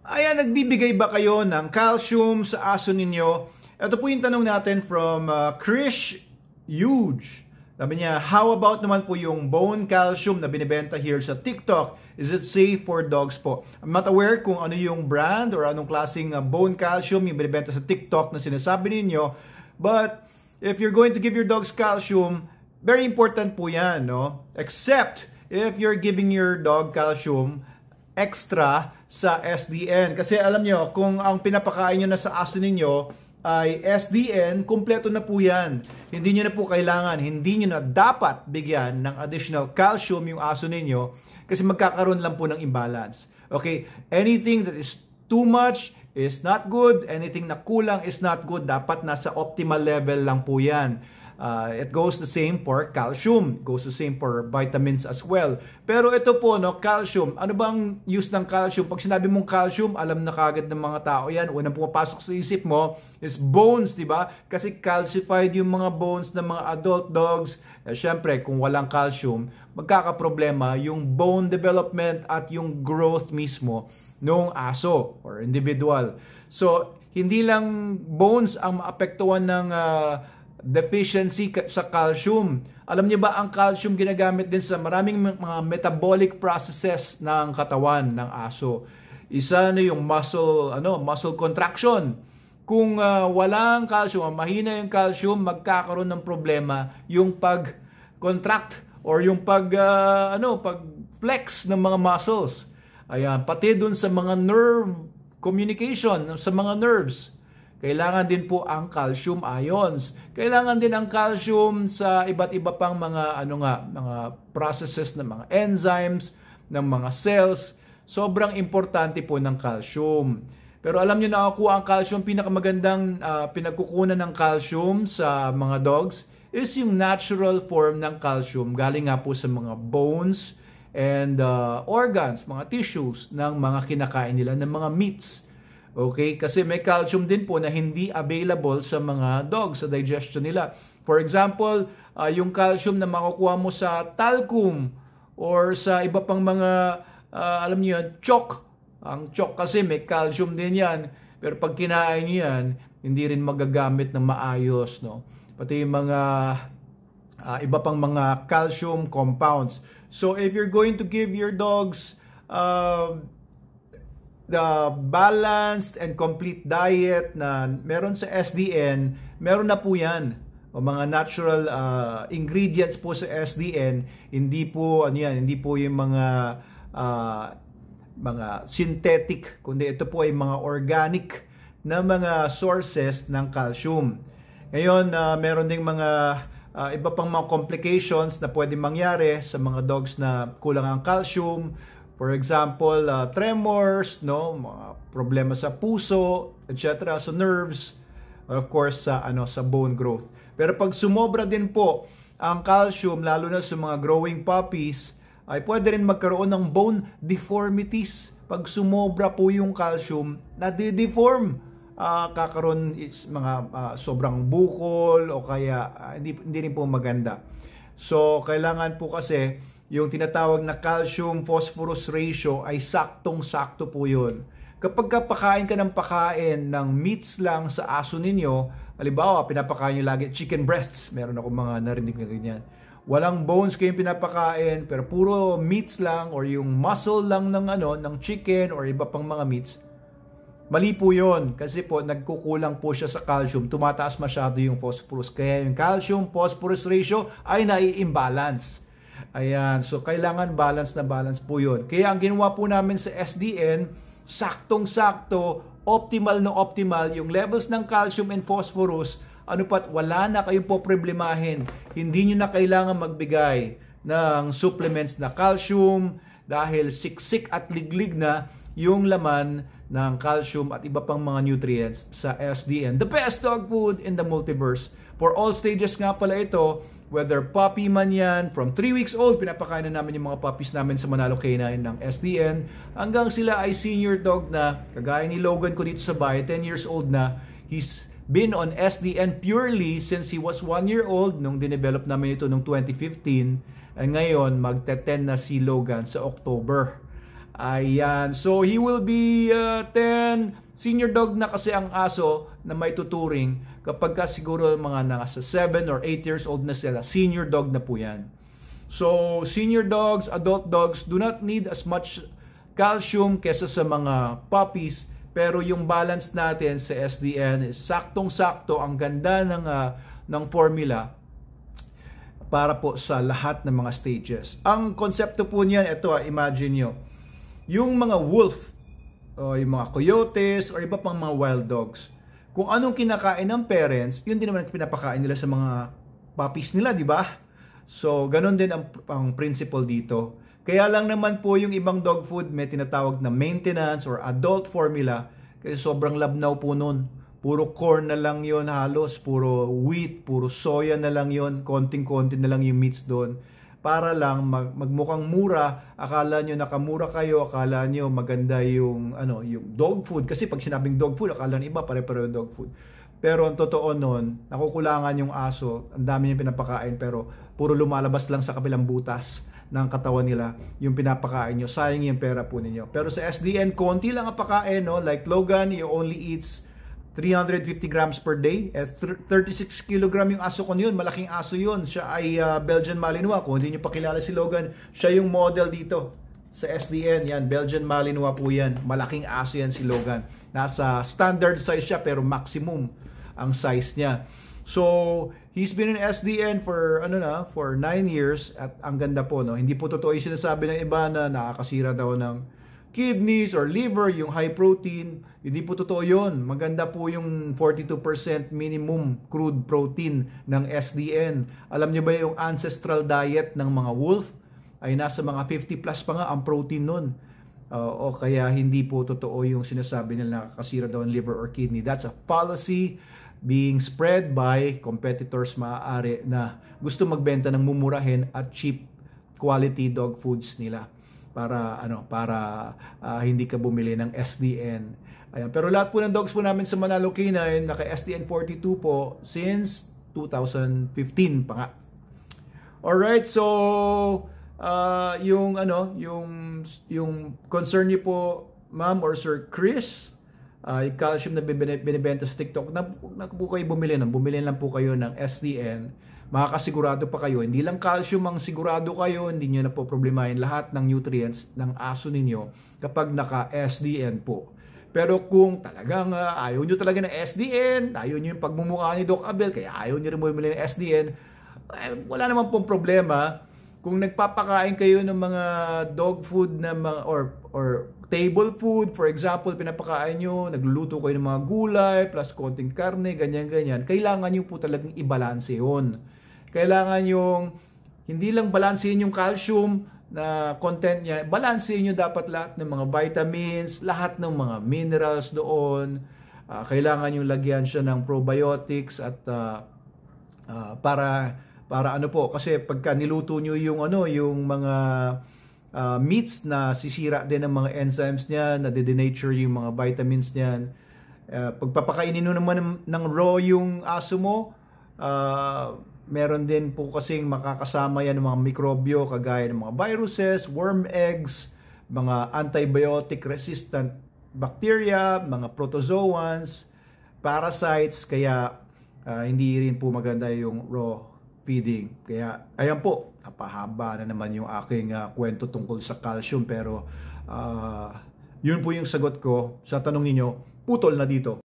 Ayan, nagbibigay ba kayo ng calcium sa aso ninyo? Ito po yung tanong natin from Krish Huge. Sabi niya, how about naman po yung bone calcium na binibenta here sa TikTok? Is it safe for dogs po? I'm not aware kung ano yung brand or anong klaseng bone calcium yung binibenta sa TikTok na sinasabi ninyo. But if you're going to give your dogs calcium, very important po yan, no? Except if you're giving your dog calcium extra sa SDN. Kasi alam nyo, kung ang pinapakain nyo na sa aso ninyo ay SDN, kumpleto na po yan. Hindi nyo na po kailangan, hindi nyo na dapat bigyan ng additional calcium yung aso ninyo kasi magkakaroon lang po ng imbalance. Okay? Anything that is too much is not good. Anything na kulang is not good. Dapat nasa optimal level lang po yan. It goes the same for calcium. It goes the same for vitamins as well. Pero ito po, no, calcium. Ano bang use ng calcium? Pag sinabi mong calcium, alam na kagad ng mga tao yan. Unang pumapasok sa isip mo is bones, di ba? Kasi calcified yung mga bones ng mga adult dogs. Siyempre, kung walang calcium, magkakaproblema yung bone development at yung growth mismo ng aso or individual. So, hindi lang bones ang maapektuhan ng deficiency sa calcium. Alam niyo ba, ang calcium ginagamit din sa maraming mga metabolic processes ng katawan ng aso. Isa na yung muscle contraction. Kung walang calcium, mahina yung calcium, magkakaroon ng problema yung pag-contract or yung pag-flex ng mga muscles. Ayan, pati dun sa mga nerve communication, sa mga nerves. Kailangan din po ang calcium ions. Kailangan din ang calcium sa iba't iba pang mga mga processes ng mga enzymes, ng mga cells. Sobrang importante po ng calcium. Pero alam niyo na ako, ang calcium, pinakamagandang pinagkukunan ng calcium sa mga dogs is yung natural form ng calcium. Galing nga po sa mga bones and organs, mga tissues ng mga kinakain nila, ng mga meats. Okay? Kasi may calcium din po na hindi available sa mga dogs, sa digestion nila. For example, yung calcium na makukuha mo sa talcum or sa iba pang mga, alam niyo yan, chalk. Ang chalk kasi may calcium din yan. Pero pag kinain niyo yan, hindi rin magagamit ng maayos. No? Pati yung mga iba pang mga calcium compounds. So if you're going to give your dogs the balanced and complete diet na meron sa SDN, meron na po yan. O mga natural ingredients po sa SDN, hindi po hindi po yung mga synthetic, kundi ito po ay mga organic na mga sources ng calcium. Ngayon, meron ding mga iba pang mga complications na pwedeng mangyari sa mga dogs na kulang ang calcium. For example, tremors, mga problema sa puso, etc. So nerves, of course sa bone growth. Pero pag sumobra din po ang calcium, lalo na sa mga growing puppies, ay pwede rin magkaroon ng bone deformities. Pag sumobra po yung calcium, nade-deform. Kakaroon is mga sobrang bukol o kaya hindi rin po maganda. So kailangan po kasi yung tinatawag na calcium-phosphorus ratio ay saktong-sakto po yun. Kapag pakain ka ng pakain ng meats lang sa aso ninyo, halimbawa, pinapakain nyo lagi chicken breasts, meron ako mga narinig na ganyan. Walang bones kayong pinapakain, pero puro meats lang or yung muscle lang ng chicken or iba pang mga meats, mali po yun. Kasi po, nagkukulang po siya sa calcium, tumataas masyado yung phosphorus. Kaya yung calcium-phosphorus ratio ay nai-imbalance. Ayan, so kailangan balance na balance po yun. Kaya ang ginawa po namin sa SDN, saktong-sakto, optimal na optimal, yung levels ng calcium and phosphorus, wala na kayong po problemahin. Hindi nyo na kailangan magbigay ng supplements na calcium dahil siksik at liglig na yung laman ng calcium at iba pang mga nutrients sa SDN. The best dog food in the multiverse. For all stages nga pala ito, whether puppy man yan, from 3 weeks old, pinapakain na namin yung mga puppies namin sa Manalo Canine ng SDN, hanggang sila ay senior dog na, kagaya ni Logan ko dito sa bahay, 10 years old na. He's been on SDN purely since he was 1 year old nung dinevelop namin ito noong 2015. Ngayon, magte-10 na si Logan sa October. Ayan. So, he will be 10. Senior dog na kasi ang aso na may tuturing kapag ka siguro mga nasa 7 or 8 years old na sila. Senior dog na po yan. So, senior dogs, adult dogs do not need as much calcium kesa sa mga puppies. Pero yung balance natin sa SDN is saktong-sakto. Ang ganda ng formula para po sa lahat ng mga stages. Ang konsepto po niyan, ito imagine nyo. Yung mga wolf, o yung mga coyotes, or iba pang mga wild dogs, kung anong kinakain ng parents, yun din naman ang pinapakain nila sa mga puppies nila, di ba? So, ganun din ang principle dito. Kaya lang naman po yung ibang dog food may tinatawag na maintenance or adult formula kasi sobrang labnaw po nun. Puro corn na lang yon halos, puro wheat, puro soya na lang yon, konting-konti na lang yung meats doon. Para lang magmukhang mura, akala nyo nakamura kayo, akala nyo maganda yung dog food. Kasi pag sinabing dog food, akala nyo iba, pare-pareho dog food. Pero ang totoo nun, nakukulangan yung aso, ang dami niyang pinapakain, pero puro lumalabas lang sa kabilang butas ng katawan nila yung pinapakain nyo. Sayang yung pera po ninyo. Pero sa SDN, konti lang ang pakain, no? Like Logan, he only eats 350 grams per day. 36 kilogram yung aso ko yun. Malaking aso yun. Siya ay Belgian Malinois. Kung hindi nyo pa kilala si Logan, siya yung model dito sa SDN. Yan, Belgian Malinois po yan. Malaking aso yan si Logan. Nasa standard size siya pero maximum ang size niya. So, he's been in SDN for 9 years at ang ganda po, no. Hindi po totoo 'yung sinasabi ng iba na nakakasira daw ng kidneys or liver, yung high protein. Hindi po totoo 'yun. Maganda po yung 42% minimum crude protein ng SDN. Alam niyo ba yung ancestral diet ng mga wolf ay nasa mga 50 plus pa nga ang protein nun. O kaya hindi po totoo yung sinasabi nila nakakasira daw ng liver or kidney. That's a fallacy being spread by competitors maaari na gusto magbenta ng mumurahin at cheap quality dog foods nila para hindi ka bumili ng SDN. Ayan. Pero lahat po ng dogs po namin sa Manalo Canine naka SDN 42 po since 2015 pa nga. Alright, so yung concern niyo po, Ma'am or Sir Chris, yung calcium na binibenta sa TikTok, na po kayo bumili lang po kayo ng SDN, makakasigurado pa kayo, hindi lang calcium ang sigurado kayo, hindi nyo na po problemahin lahat ng nutrients ng aso ninyo kapag naka SDN po. Pero kung talagang ayaw nyo talaga ng SDN, ayaw nyo yung pagmumukha ni Doc Abel, kaya ayaw nyo rin bumili ng SDN, wala naman pong problema. Kung nagpapakain kayo ng mga dog food na mga or table food, for example, pinapakain nyo, nagluluto kayo ng mga gulay, plus konting karne, ganyan-ganyan, kailangan nyo po talagang ibalanse yun. Kailangan yung, hindi lang balansehin yung calcium na content niya, balansehin nyo dapat lahat ng mga vitamins, lahat ng mga minerals doon. Kailangan yung lagyan siya ng probiotics at para kasi pagka niluto nyo yung mga meats na sisira din ng mga enzymes niya, na denature yung mga vitamins niyan. Pagpapakainin nyo naman ng raw yung aso mo, meron din po kasing makakasama yan ng mga mikrobyo kagaya ng mga viruses, worm eggs, mga antibiotic resistant bacteria, mga protozoans, parasites, kaya hindi rin po maganda yung raw feeding. Kaya ayan po, napahaba na naman yung aking kwento tungkol sa calcium, pero yun po yung sagot ko sa tanong ninyo, putol na dito.